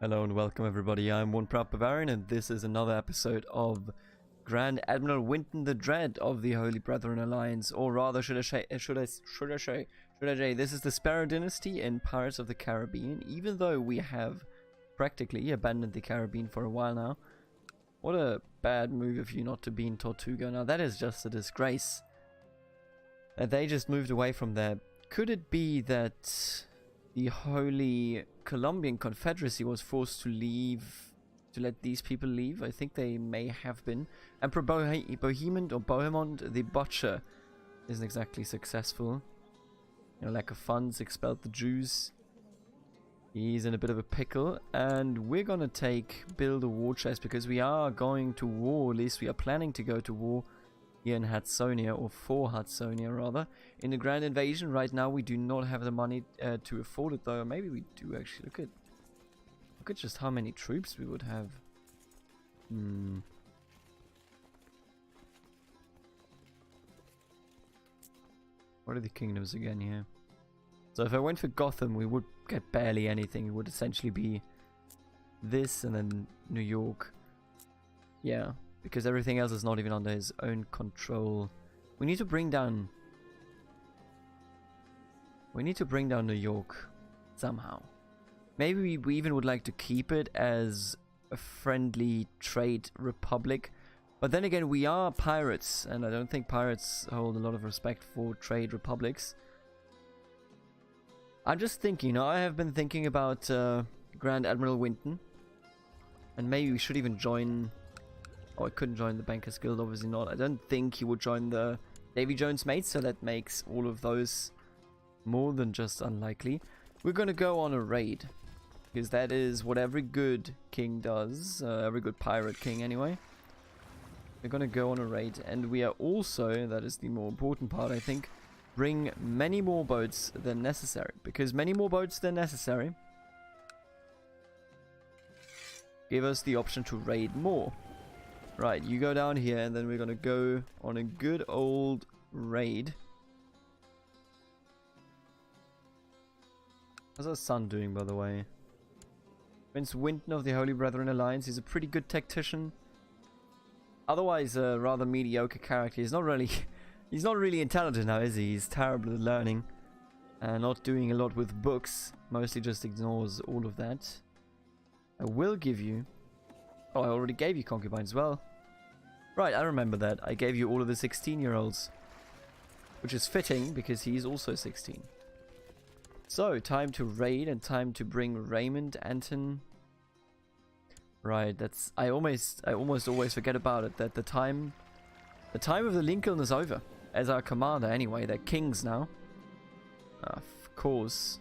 Hello and welcome everybody, I'm one proud Bavarian and this is another episode of Grand Admiral Winton the Dread of the Holy Brethren Alliance, or rather should I say, this is the Sparrow Dynasty in Pirates of the Caribbean, even though we have practically abandoned the Caribbean for a while now. What a bad move of you not to be in Tortuga. Now that is just a disgrace. They just moved away from there. Could it be that the Holy Colombian Confederacy was forced to leave, to let these people leave? I think they may have been. Emperor Bohemond or Bohemond the Butcher isn't exactly successful. You know, lack of funds expelled the Jews. He's in a bit of a pickle, and we're gonna build a war chest because we are going to war. At least we are planning to go to war here in Hudsonia, or for Hudsonia rather, in the Grand Invasion. Right now we do not have the money to afford it, though. Maybe we do actually. Look at just how many troops we would have. What are the kingdoms again here? So if I went for Gotham, we would get barely anything. It would essentially be this and then New York. Yeah, because everything else is not even under his own control. We need to bring down New York somehow. Maybe we even would like to keep it as a friendly trade republic. But then again, we are pirates, and I don't think pirates hold a lot of respect for trade republics. I'm just thinking, I have been thinking about Grand Admiral Winton. And maybe we should even join... Oh, I couldn't join the Bankers Guild, obviously not. I don't think he would join the Davy Jones mates, so that makes all of those more than just unlikely. We're gonna go on a raid, because that is what every good king does. Every good pirate king, anyway. We're gonna go on a raid, and we are also, that is the more important part, I think, bring many more boats than necessary, because many more boats than necessary give us the option to raid more. Right, you go down here, and then we're gonna go on a good old raid. How's our son doing, by the way? Prince Winton of the Holy Brethren Alliance. He's a pretty good tactician. Otherwise, a rather mediocre character. He's not really intelligent now, is he? He's terrible at learning. And not doing a lot with books. Mostly just ignores all of that. I will give you... Oh, I already gave you concubines as well. Right, I remember that. I gave you all of the 16-year-olds. Which is fitting, because he's also 16. So, time to raid and time to bring Raymond, Anton. Right, that's... I almost always forget about it, that the time of the Lincoln is over. As our commander, anyway. They're kings now. Of course.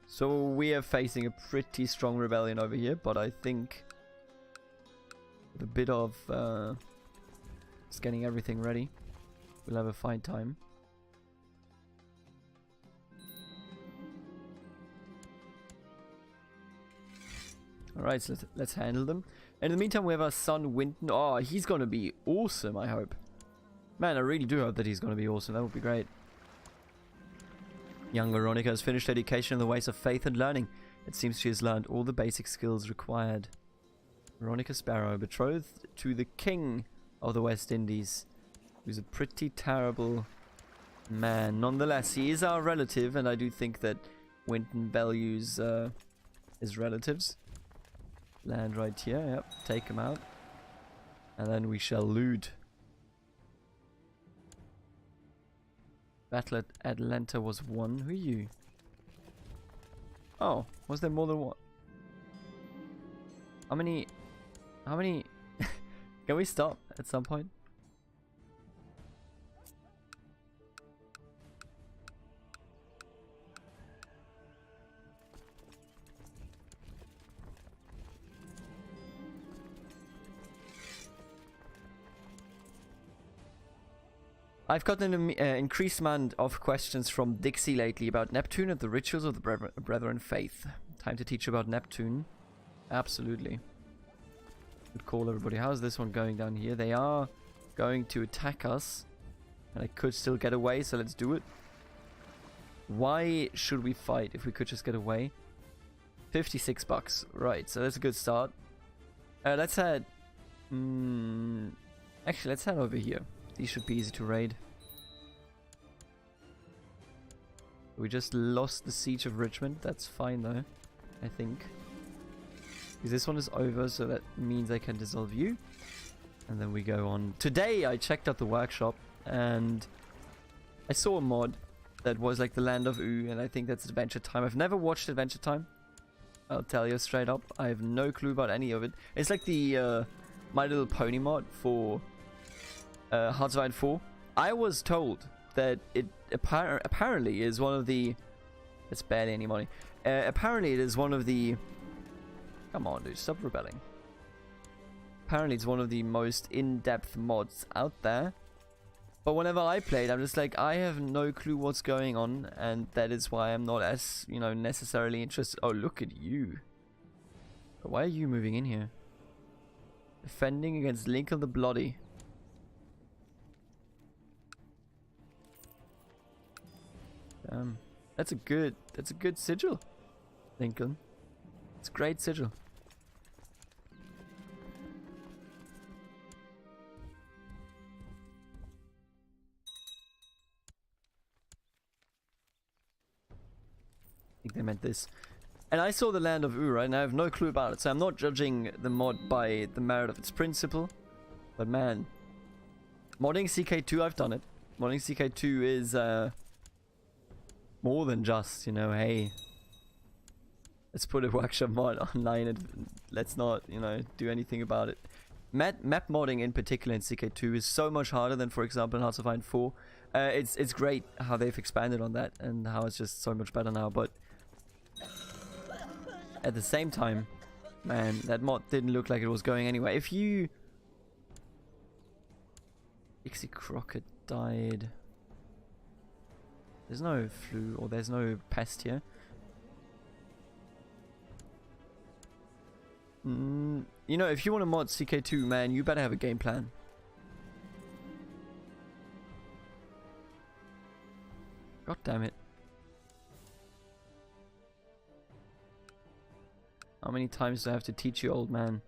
So we are facing a pretty strong rebellion over here, but I think with a bit of just getting everything ready, we'll have a fine time. Alright, so let's handle them. And in the meantime, we have our son Winton. Oh, he's gonna be awesome, I hope. Man, I really do hope that he's gonna be awesome. That would be great. Young Veronica has finished education in the ways of faith and learning. It seems she has learned all the basic skills required. Veronica Sparrow, betrothed to the King of the West Indies, who's a pretty terrible man. Nonetheless, he is our relative, and I do think that Winton values his relatives. Land right here, yep, take him out. And then we shall loot. Battle at Atlanta was won. Who are you? Oh, was there more than one? How many... Can we stop at some point? I've gotten an increased amount of questions from Dixie lately about Neptune and the rituals of the Brethren faith. Time to teach about Neptune. Absolutely. Good call, everybody. How's this one going down here? They are going to attack us. And I could still get away, so let's do it. Why should we fight if we could just get away? $56. Right, so that's a good start. Let's head... actually, let's head over here. These should be easy to raid. We just lost the siege of Richmond. That's fine though, I think. Because this one is over, so that means I can dissolve you. And then we go on. Today I checked out the workshop and I saw a mod that was like the Land of Oo, and I think that's Adventure Time. I've never watched Adventure Time. I'll tell you straight up. I have no clue about any of it. It's like the My Little Pony mod for Hearts of Iron 4. I was told that it apparently is one of the... It's barely any money. Apparently it is one of the... Come on, dude, stop rebelling. Apparently it's one of the most in-depth mods out there. But whenever I played, I'm just like, I have no clue what's going on, and that is why I'm not as, you know, necessarily interested. Oh, look at you. But why are you moving in here? Defending against Lincoln the Bloody. That's a good sigil, Lincoln. It's a great sigil. I think they meant this. And I saw the Land of Oo, right? And I have no clue about it, so I'm not judging the mod by the merit of its principle. But man, modding CK2, I've done it. Modding CK2 is more than just, you know, hey, let's put a workshop mod online and let's not, you know, do anything about it. Map modding in particular in CK2 is so much harder than, for example, in Hearts of Iron 4. It's great how they've expanded on that and how it's just so much better now, but at the same time, man, that mod didn't look like it was going anywhere. If you... Ixie Crockett died. There's no flu or there's no pest here. You know, if you want to mod CK2, man, you better have a game plan. God damn it. How many times do I have to teach you, old man?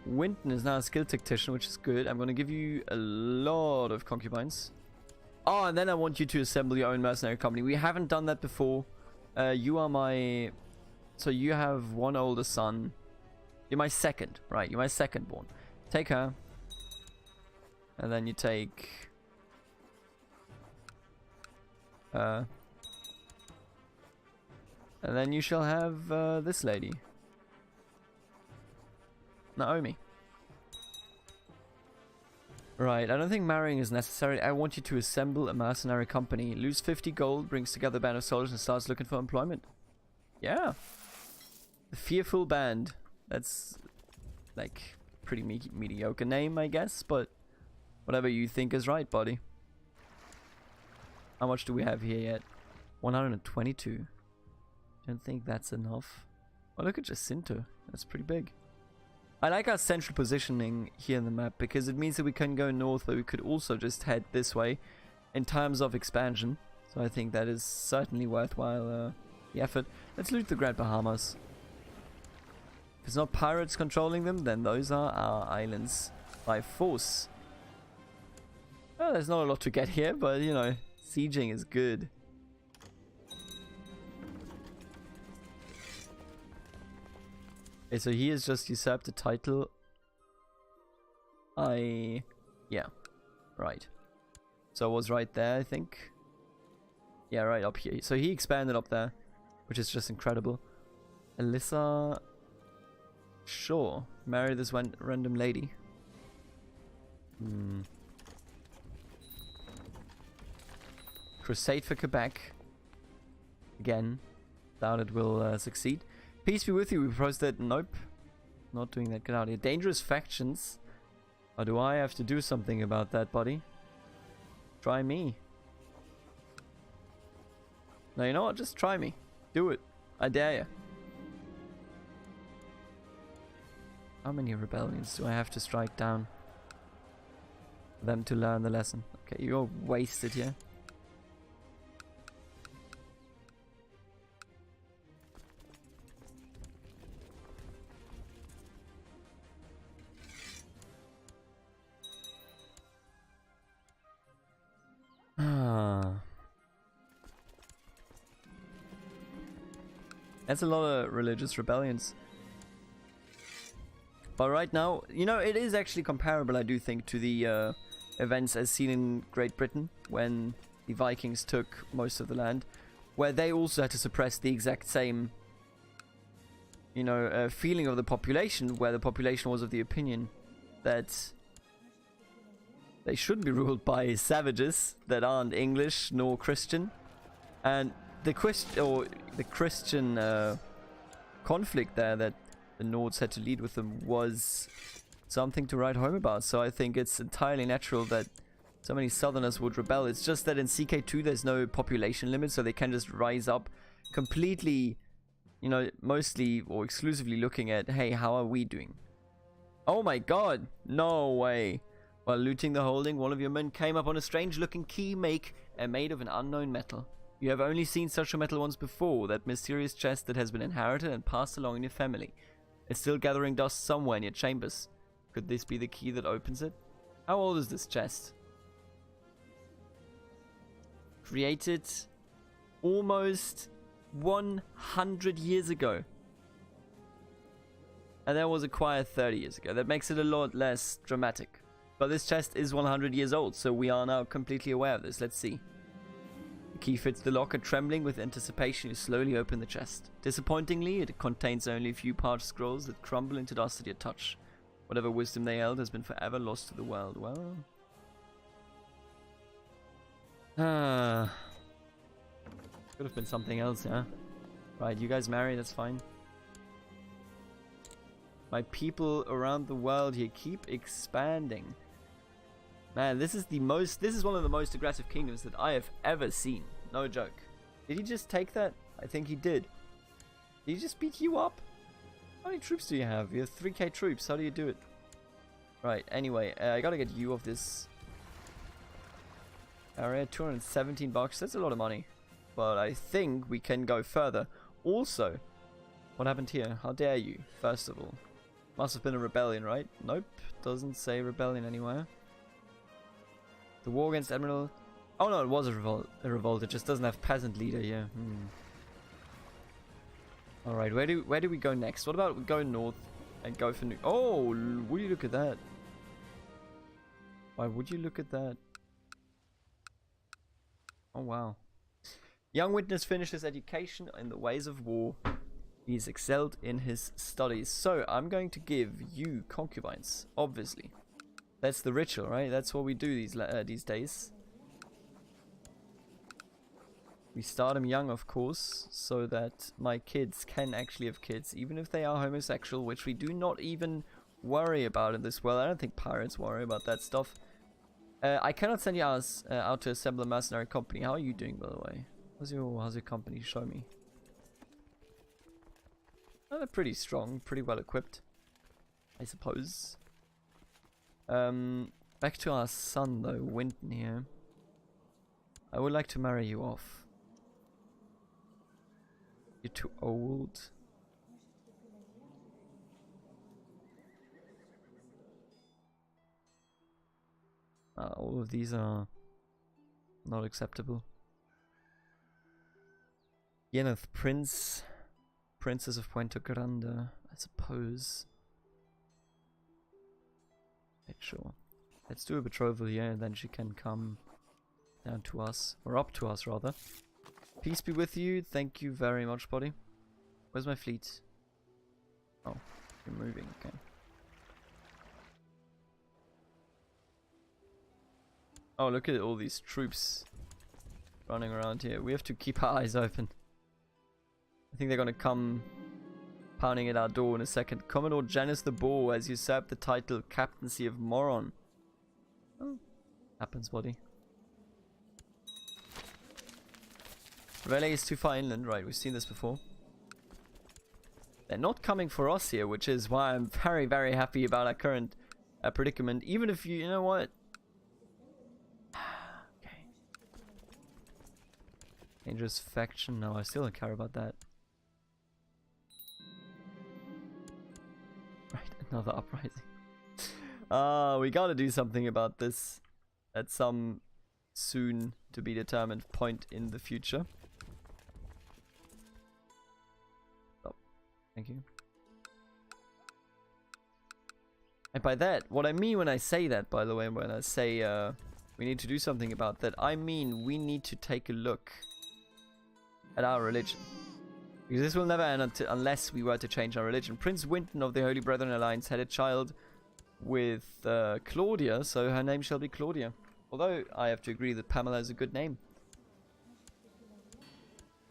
Winton is now a skill tactician, which is good. I'm going to give you a lot of concubines. Oh, and then I want you to assemble your own mercenary company. We haven't done that before. You are my... So you have one older son. You're my second, right? You're my second born. Take her. And then you take... and then you shall have this lady. Naomi. Right, I don't think marrying is necessary. I want you to assemble a mercenary company. Lose 50 gold, brings together a band of soldiers and starts looking for employment. Yeah. The Fearful Band. That's like pretty mediocre name, I guess, but whatever you think is right, buddy. How much do we have here yet? 122. Don't think that's enough. Oh, look at Jacinto. That's pretty big. I like our central positioning here in the map because it means that we can go north, but we could also just head this way in times of expansion. So I think that is certainly worthwhile the effort. Let's loot the Grand Bahamas. If it's not pirates controlling them, then those are our islands by force. Well, there's not a lot to get here, but you know, sieging is good. Okay, so he has just usurped the title. Yeah, right. So I was right there, I think. Yeah, right up here. So he expanded up there, which is just incredible. Alyssa... Sure, marry this random lady. Crusade for Quebec. Again, doubt it will succeed. Peace be with you, we proposed that. Nope. Not doing that. Get out of here. Dangerous factions. Or do I have to do something about that, buddy? Try me. No, you know what? Just try me. Do it. I dare you. How many rebellions do I have to strike down? for them to learn the lesson. Okay, you're wasted here. That's a lot of religious rebellions. But right now, you know, it is actually comparable, I do think, to the events as seen in Great Britain when the Vikings took most of the land, where they also had to suppress the exact same, you know, feeling of the population, where the population was of the opinion that they shouldn't be ruled by savages that aren't English nor Christian. And the Christian conflict there that the Nords had to lead with them was something to write home about. So I think it's entirely natural that so many Southerners would rebel. It's just that in CK2 there's no population limit, so they can just rise up completely, you know, mostly or exclusively looking at, hey, how are we doing? Oh my god, no way. While looting the holding, one of your men came up on a strange looking key made of an unknown metal. You have only seen such a metal once before, that mysterious chest that has been inherited and passed along in your family. It's still gathering dust somewhere in your chambers. Could this be the key that opens it? How old is this chest? Created almost 100 years ago. And that was acquired 30 years ago. That makes it a lot less dramatic. But this chest is 100 years old, so we are now completely aware of this. Let's see. The key fits the lock, and trembling with anticipation, you slowly open the chest. Disappointingly, it contains only a few parched scrolls that crumble into dust at your touch. Whatever wisdom they held has been forever lost to the world. Well... could have been something else, yeah? Right, you guys marry, that's fine. My people around the world here keep expanding. Man, this is one of the most aggressive kingdoms that I have ever seen. No joke. Did he just take that? I think he did. Did he just beat you up? How many troops do you have? You have 3k troops. How do you do it? Right, anyway, I gotta get you off this area. 217 bucks. That's a lot of money. But I think we can go further. Also, what happened here? How dare you, first of all? Must have been a rebellion, right? Nope. Doesn't say rebellion anywhere. The war against Admiral... Oh no, it was a revolt. It just doesn't have peasant leader here. Alright, where do we go next? What about we go north and go for new... Oh, would you look at that? Why would you look at that? Oh wow. Young witness finished his education in the ways of war. He's excelled in his studies. So, I'm going to give you concubines, obviously. That's the ritual, right? That's what we do these days. We start them young, of course, so that my kids can actually have kids, even if they are homosexual, which we do not even worry about in this world. I don't think pirates worry about that stuff. I cannot send you out to assemble a mercenary company. How are you doing, by the way? How's your company? Show me. Oh, they're pretty strong, pretty well equipped, I suppose. Back to our son though, Winton here. I would like to marry you off. You're too old. All of these are not acceptable. Yeneth Prince, Princess of Puente Grande, I suppose. Sure. Let's do a betrothal here and then she can come down to us. Or up to us, rather. Peace be with you. Thank you very much, buddy. Where's my fleet? Oh, you're moving. Okay. Oh, look at all these troops running around here. We have to keep our eyes open. I think they're gonna come pounding at our door in a second. Commodore Janus the Boar has usurped the title Captaincy of Moron. Oh, happens, buddy. Relay is too far inland, right? We've seen this before. They're not coming for us here, which is why I'm very, very happy about our current predicament. Even if you know what? Dangerous faction. No, I still don't care about that. Right, another uprising. We gotta do something about this at some soon to be determined point in the future. Oh, thank you. And by that, what I mean when I say that, by the way, when I say we need to do something about that, I mean we need to take a look at our religion. Because this will never end unless we were to change our religion. Prince Winton of the Holy Brethren Alliance had a child with Claudia, so her name shall be Claudia. Although I have to agree that Pamela is a good name.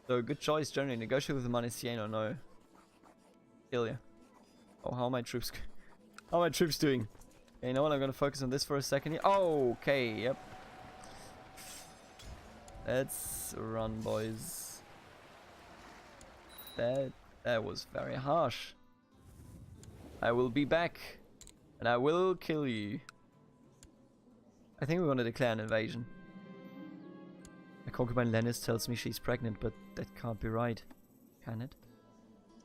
So good choice generally. Negotiate with the Maniciano, no. Ilya. Oh, how are my troops? How are my troops doing? Okay, you know what? I'm gonna focus on this for a second here. Oh, okay, yep. Let's run, boys. That was very harsh. I will be back, and I will kill you. I think we're gonna declare an invasion. My concubine Lennis tells me she's pregnant, but that can't be right. Can it?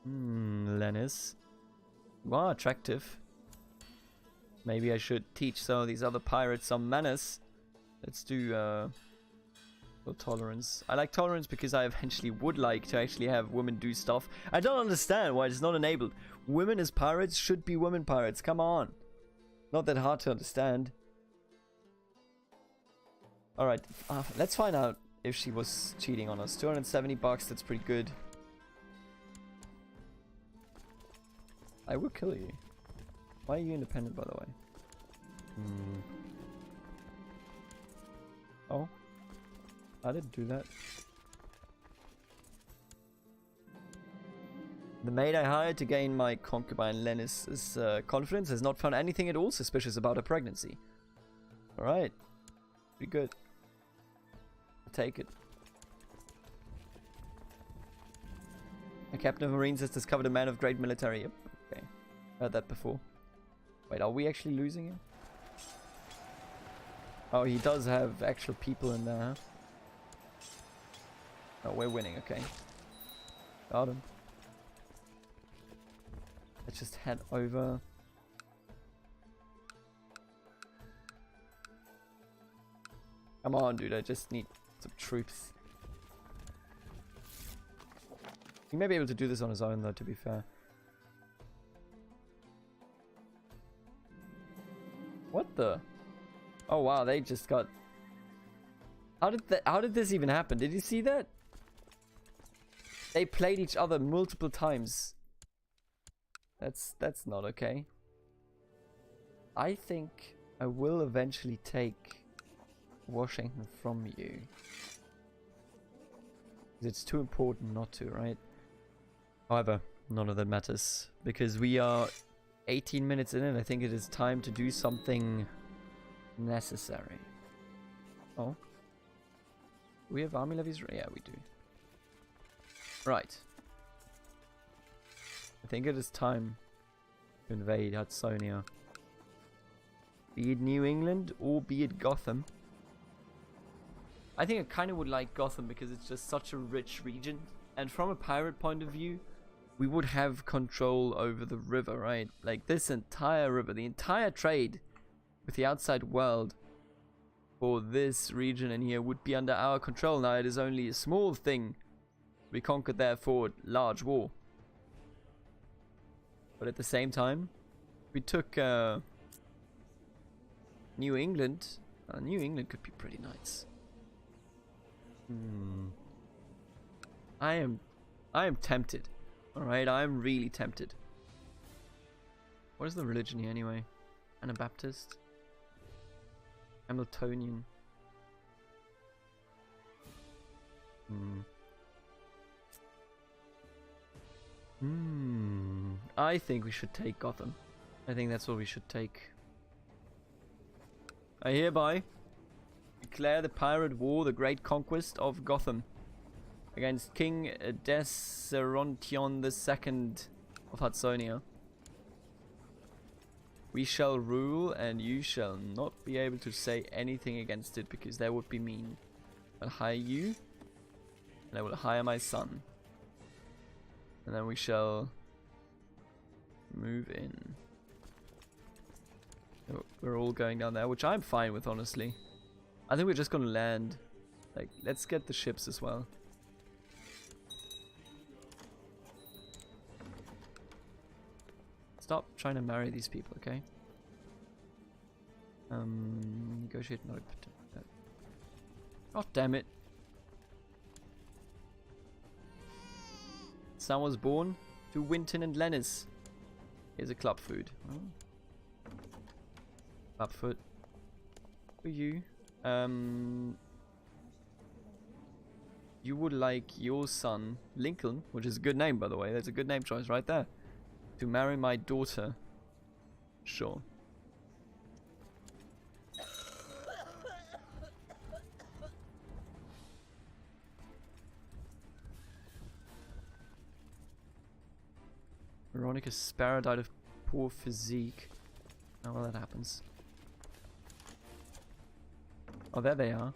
Lennis. You are attractive. Maybe I should teach some of these other pirates some manners. Let's do tolerance. I like tolerance because I eventually would like to actually have women do stuff. I don't understand why it's not enabled. Women as pirates should be women pirates. Come on. Not that hard to understand. Alright, let's find out if she was cheating on us. 270 bucks, that's pretty good. I will kill you. Why are you independent, by the way? Oh. I didn't do that. The maid I hired to gain my concubine Lennis's confidence has not found anything at all suspicious about her pregnancy. Alright. Pretty good. I'll take it. A captain of Marines has discovered a man of great military. Yep. Okay. Heard that before. Wait, are we actually losing him? Oh, he does have actual people in there. Oh, we're winning, okay. Got him. Let's just head over. Come on, dude, I just need some troops. He may be able to do this on his own, though, to be fair. What the? Oh wow, they just got... How did this even happen? Did you see that? They played each other multiple times. That's not okay. I think I will eventually take Washington from you. It's too important not to, right? However, none of that matters. Because we are 18 minutes in and I think it is time to do something necessary. Oh. We have army levies? Yeah, we do. Right. I think it is time to invade Hudsonia. Be it New England or be it Gotham. I think I kind of would like Gotham because it's just such a rich region. And from a pirate point of view, we would have control over the river, right? Like this entire river, the entire trade with the outside world for this region in here would be under our control. Now it is only a small thing we conquered, therefore large war. But at the same time, we took New England. New England could be pretty nice. I am tempted. Alright, I am really tempted. What is the religion here anyway? Anabaptist? Hamiltonian? I think we should take Gotham. I think that's what we should take. I hereby declare the pirate war the great conquest of Gotham against King Deserontion II of Hudsonia. We shall rule and you shall not be able to say anything against it because that would be mean. I'll hire you And I will hire my son. And then we shall move in. So we're all going down there, which I'm fine with, honestly. I think we're just gonna land. Like, let's get the ships as well. Stop trying to marry these people, okay? Negotiate not. God damn it. Son was born to Winton and Lennis. Here's a club food. Oh. Clubfoot. For you. You would like your son, Lincoln, which is a good name, by the way. That's a good name choice right there. To marry my daughter. Sure. Veronica Sparrow died of poor physique. Oh, well, that happens. Oh, there they are.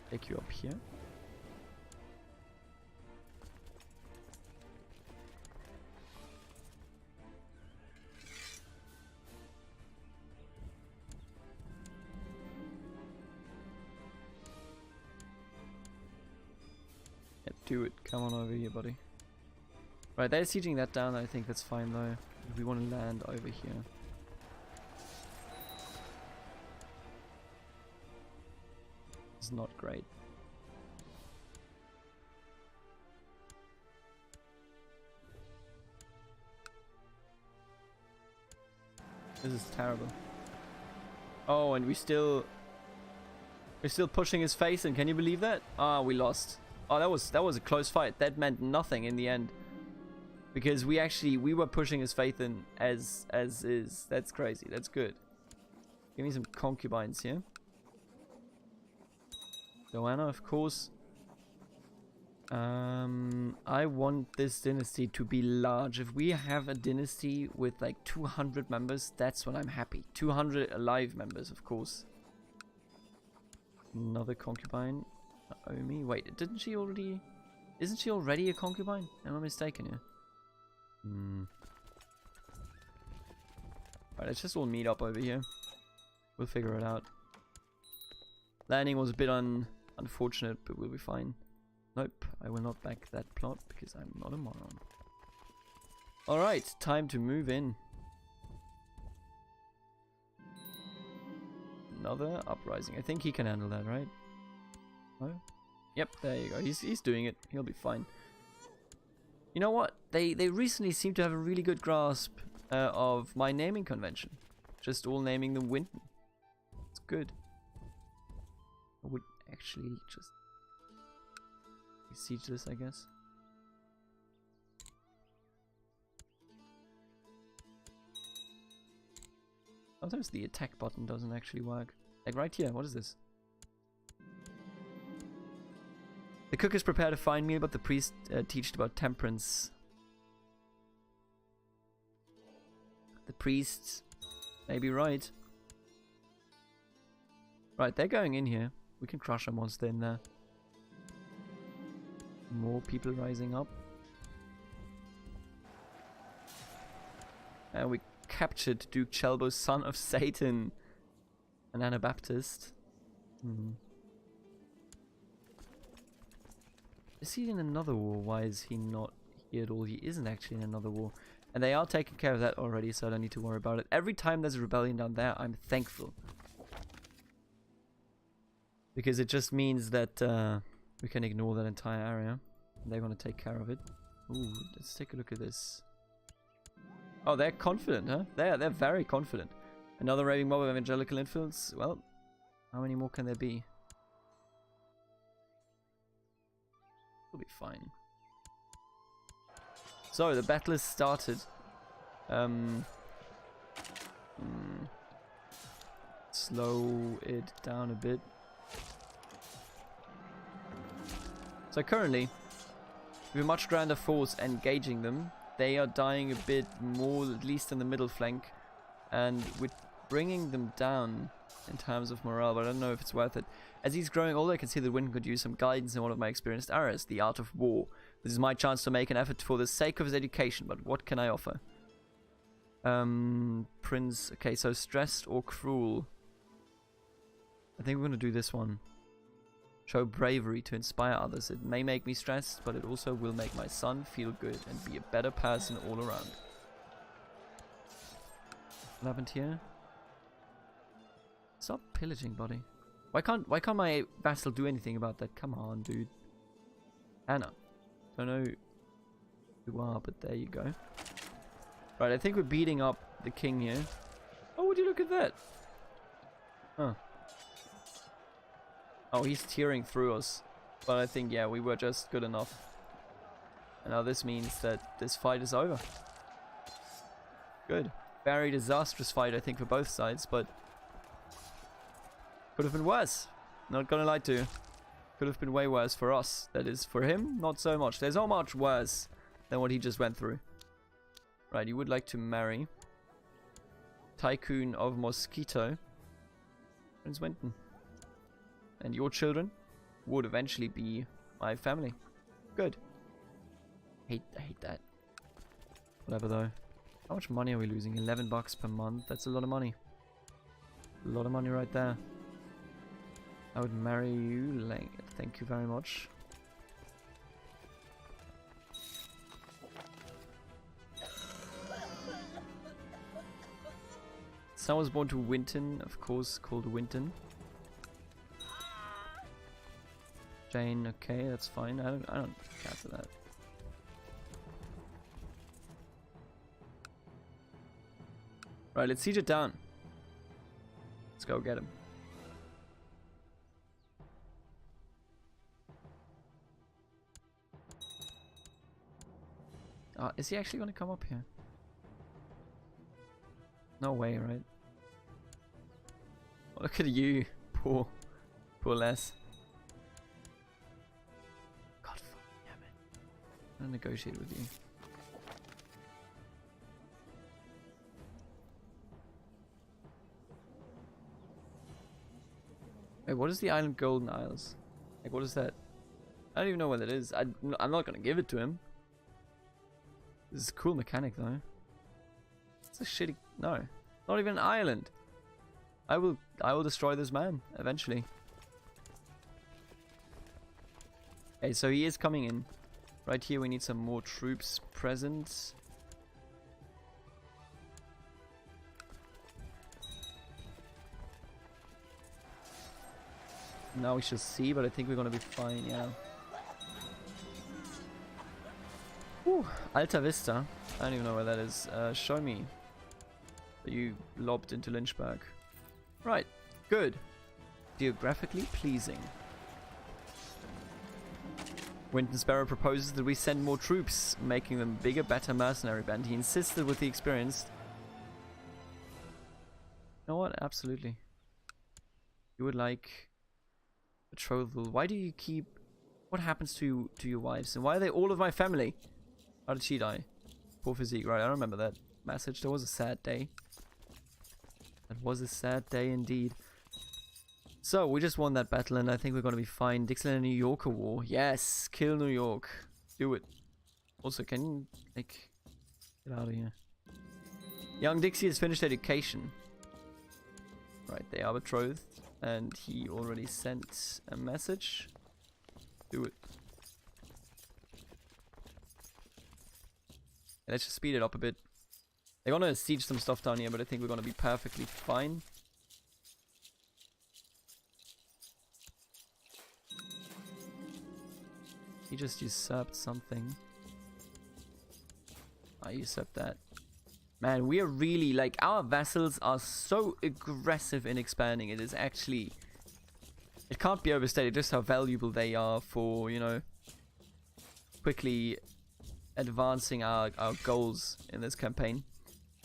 Take you up here. Do it. Come on over here, buddy. Right, they're sieging that down. I think that's fine, though. We want to land over here. It's not great. This is terrible. Oh, and we're still pushing his face in. Can you believe that? Ah, we lost. Oh, that was a close fight. That meant nothing in the end. Because we were pushing his faith in as is. That's crazy. That's good. Give me some concubines here. Joanna, of course. I want this dynasty to be large. If we have a dynasty with like 200 members, that's when I'm happy. 200 alive members, of course. Another concubine. Naomi. Wait, isn't she already a concubine? Am I mistaken here? Alright, let's just all meet up over here. We'll figure it out. Landing was a bit unfortunate, but we'll be fine. Nope, I will not back that plot because I'm not a moron. Alright, time to move in. Another uprising. I think he can handle that, right? No? Yep, there you go. He's doing it. He'll be fine. You know what? They recently seem to have a really good grasp of my naming convention. Just all naming them Winton. It's good. I would actually just siege this, I guess. Sometimes the attack button doesn't actually work. Like right here, what is this? The cook is prepared a fine meal, but the priest teached about temperance. The priests may be right. Right, they're going in here. We can crush them once they're in there. More people rising up. And we captured Duke Chelbo, son of Satan. An Anabaptist. Is he in another war? Why is he not here at all? He isn't actually in another war. And they are taking care of that already, so I don't need to worry about it. Every time there's a rebellion down there, I'm thankful. Because it just means that we can ignore that entire area. They're going to take care of it. Ooh, let's take a look at this. Oh, they're confident, huh? They're very confident. Another raving mob of evangelical influence. Well, how many more can there be? We'll be fine. So, the battle has started. Slow it down a bit. So currently, with a much grander force engaging them, they are dying a bit more, at least in the middle flank. And we're bringing them down in terms of morale, but I don't know if it's worth it. As he's growing older, I can see that Wynton could use some guidance in one of my experienced areas, the art of war. This is my chance to make an effort for the sake of his education, but what can I offer? Prince... Okay, so stressed or cruel. I think we're going to do this one. Show bravery to inspire others. It may make me stressed, but it also will make my son feel good and be a better person all around. What happened here? Stop pillaging, buddy. Why can't my vassal do anything about that? Come on, dude. Anna. Don't know who you are, but there you go. Right, I think we're beating up the king here. Oh, would you look at that? Huh. Oh, he's tearing through us. But I think, yeah, we were just good enough. And now this means that this fight is over. Good. Very disastrous fight, I think, for both sides, but... could have been worse. Not gonna lie to you. Could have been way worse for us. That is, for him, not so much. There's not much worse than what he just went through. Right, you would like to marry Tycoon of Mosquito, Prince Winton. And your children would eventually be my family. Good. I hate that. Whatever though. How much money are we losing? 11 bucks per month. That's a lot of money. A lot of money right there. I would marry you. Thank you very much. Son was born to Winton, of course, called Winton. Jane, okay, that's fine. I don't care for that. Right, let's siege it down. Let's go get him. Is he actually going to come up here? No way, right? Oh, look at you, poor lass. God, fuck yeah, man. I'm gonna negotiate with you. Wait, what is the island Golden Isles? Like, what is that? I don't even know what that is. I'm not gonna give it to him. This is a cool mechanic, though. It's a shitty... No. Not even an island. I will destroy this man, eventually. Okay, so he is coming in. Right here we need some more troops present. Now we shall see, but I think we're gonna be fine, yeah. Whew, Alta Vista. I don't even know where that is. Show me. You lobbed into Lynchburg. Right, good. Geographically pleasing. Winton Sparrow proposes that we send more troops, making them bigger, better mercenary band. He insists that with the experience... You know what? Absolutely. You would like... betrothal. Why do you keep... What happens to your wives? And why are they all of my family? How did she die? Poor physique, right? I remember that message. That was a sad day. That was a sad day indeed. So, we just won that battle and I think we're going to be fine. Dixieland and New Yorker war. Yes! Kill New York. Do it. Also, can you, like... Get out of here. Young Dixie has finished education. Right, they are betrothed. And he already sent a message. Do it. Let's just speed it up a bit. They're gonna siege some stuff down here, but I think we're gonna be perfectly fine. He just usurped something. I usurped that. Man, we are really, like, our vassals are so aggressive in expanding. It is actually... It can't be overstated just how valuable they are for, you know, quickly advancing our goals in this campaign.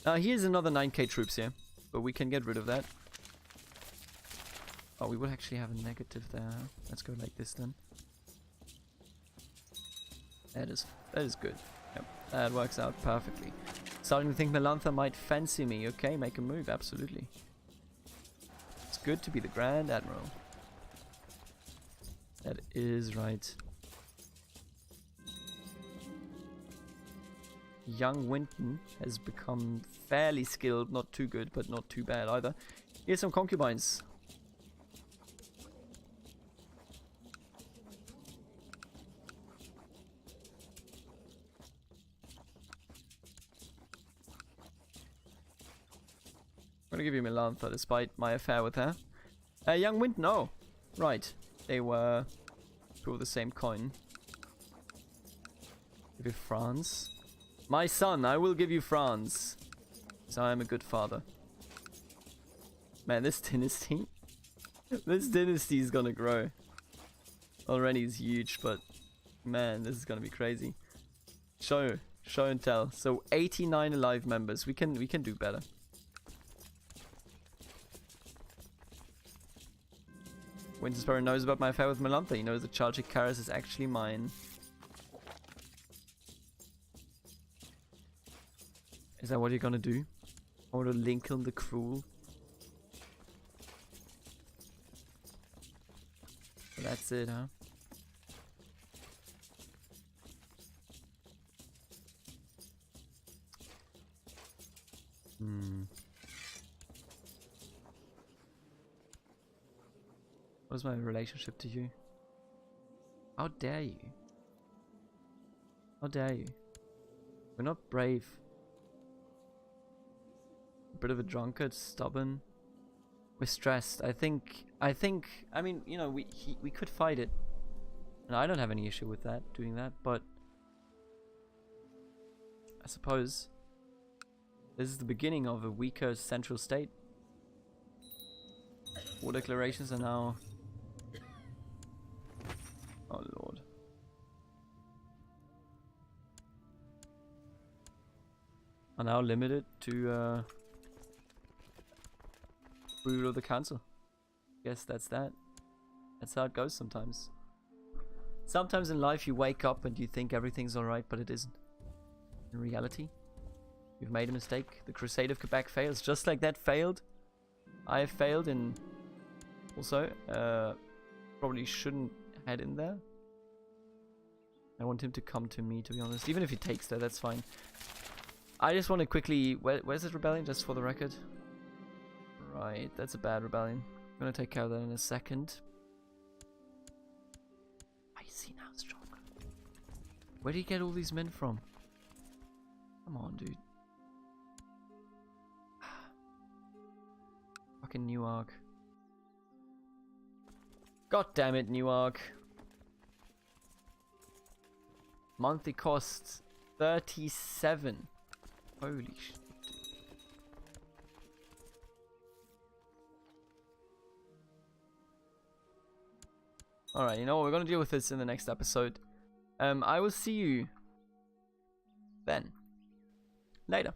Here's another 9k troops here, but we can get rid of that. Oh, we will actually have a negative there. Let's go like this then. That is good. Yep, that works out perfectly. Starting to think Melantha might fancy me. Okay, make a move, absolutely. good to be the Grand Admiral. That is right. Young Winton has become fairly skilled, not too good, but not too bad either. Here's some concubines. I'm gonna give you Melantha despite my affair with her. Young Winton, no. Right. They were two of the same coin. Give you France. My son, I will give you France. So I am a good father. Man, this dynasty. This dynasty is gonna grow. Already is huge, but man, this is gonna be crazy. Show and tell. So 89 alive members. We can do better. Winter Sparrow knows about my affair with Melantha. He knows that Chalchik Karas is actually mine. Is that what you're gonna do? Or to Lincoln the Cruel? So that's it, huh? What's my relationship to you? How dare you? How dare you? We're not brave. A bit of a drunkard, stubborn. We're stressed. I mean, you know, we could fight it. And I don't have any issue with that, doing that, but I suppose this is the beginning of a weaker central state. War declarations are now... Oh lord. Are now limited to rule of the council. Guess that's that. That's how it goes sometimes. Sometimes in life you wake up and you think everything's alright, but it isn't. In reality, you've made a mistake. The Crusader of Quebec fails. Just like that failed, I have failed in... Also, probably shouldn't head in there. I want him to come to me, to be honest. Even if he takes that, that's fine. I just want to quickly... Where's this rebellion, just for the record? Right, that's a bad rebellion. I'm going to take care of that in a second. I see now stronger. Where did he get all these men from? Come on, dude. Fucking Newark. God damn it, Newark. Monthly costs 37. Holy shit. Alright, you know what? We're gonna deal with this in the next episode. I will see you then. Later.